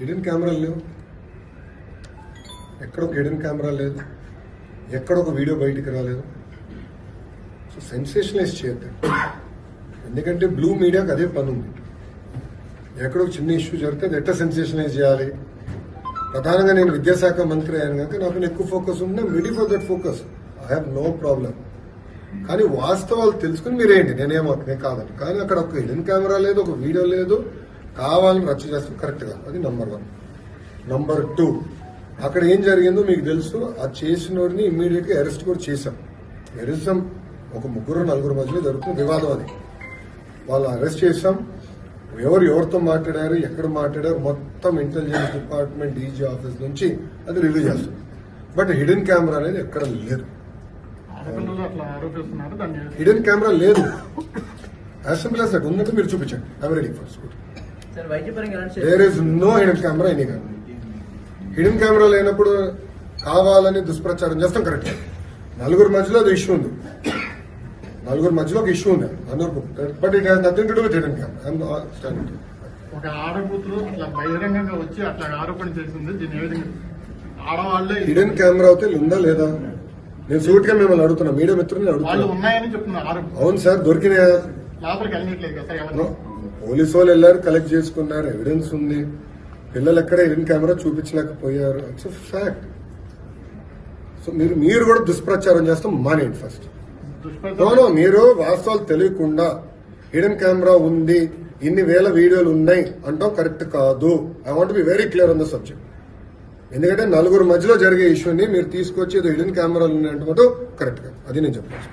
Hidden కెమెరాలు లేవు, ఎక్కడ ఒక హిడెన్ కెమెరా లేదు, ఎక్కడ ఒక వీడియో బయటికి రాలేదు. సో సెన్సేషనలైజ్ చేయద్దు, ఎందుకంటే బ్లూ మీడియాకి అదే పని ఉంది. ఎక్కడో చిన్న ఇష్యూ జరిగితే అది ఎట్లా సెన్సేషనలైజ్ చేయాలి. ప్రధానంగా నేను విద్యాశాఖ మంత్రి అయ్యాను కనుక నాకు ఎక్కువ ఫోకస్ ఉంది. Ready for that focus, I have no problem. కానీ వాస్తవాలు తెలుసుకుని మీరేంటి, నేను కాదని. కానీ అక్కడ ఒక హిడెన్ కెమెరా లేదు, ఒక వీడియో లేదు, కావాలని రచ్చ చేస్తాం, కరెక్ట్ గా. అది నంబర్ 1. నంబర్ 2, అక్కడ ఏం జరిగిందో మీకు తెలుసు. ఆ చేసినోడిని ఇమ్మీడియట్ గా అరెస్ట్ కూడా చేశాం. ఎరిజం ఒక 3-4 మధ్యలో జరుగుతున్న వివాదం అది. వాళ్ళు అరెస్ట్ చేశాం. ఎవరితో మాట్లాడారు, ఎక్కడ మాట్లాడారు, మొత్తం ఇంటెలిజెన్స్ డిపార్ట్మెంట్, డీజీ ఆఫీస్ నుంచి అది రివ్యూ చేస్తాం. బట్ హిడెన్ కెమెరా అనేది ఎక్కడ లేదు. హిడెన్ కెమెరా లేదు. అసెంబ్లీ సెట్ ఉందంటే మీరు చూపించండి. I'm ready for shoot. There is no hidden camera any కానీ. హిడెన్ కెమెరా లేనప్పుడు కావాలని దుష్ప్రచారం చేస్తాం, కరెక్ట్. 4 మధ్యలో అది ఇష్యూ ఉంది. 4 మధ్యలో ఒక ఇష్యూ ఉంది, but it has nothing to do with hidden camera. ఒక ఆడకూతురు అట్లా బహిరంగంగా వచ్చి అట్లా ఆరోపణ చేసింది. దీని ఏ విధంగా ఆడవాళ్ళే హిడెన్ కెమెరా అయితే ఉందా లేదా నేను సూట్ గా మిమ్మల్ని అడుగుతున్నా, మీడియా మిత్రులు వాళ్ళు ఉన్నాయని చెప్తున్నారు. అవును సార్, దొరికినాయా? లోపలికి వెళ్ళట్లేదు కదా సార్. పోలీసు వాళ్ళు వెళ్ళారు, కలెక్ట్ చేసుకున్నారు, ఎవిడెన్స్ ఉంది. పిల్లలు ఎక్కడ హిడెన్ కెమెరా చూపించలేకపోయారు, ఇట్స్ ఫ్యాక్ట్. సో మీరు కూడా దుష్ప్రచారం చేస్తాం మానేయండి ఫస్ట్. మీరు వాస్తవాలు తెలియకుండా హిడెన్ కెమెరా ఉంది, ఇన్ని వేల వీడియోలు ఉన్నాయి అంటాం కరెక్ట్ కాదు. I want be very clear on the subject. ఎందుకంటే 4 మధ్యలో జరిగే ఇష్యూని మీరు తీసుకొచ్చి హిడెన్ కెమెరాలు ఉన్నాయంటే కరెక్ట్ కాదు. అది నేను చెప్పాను.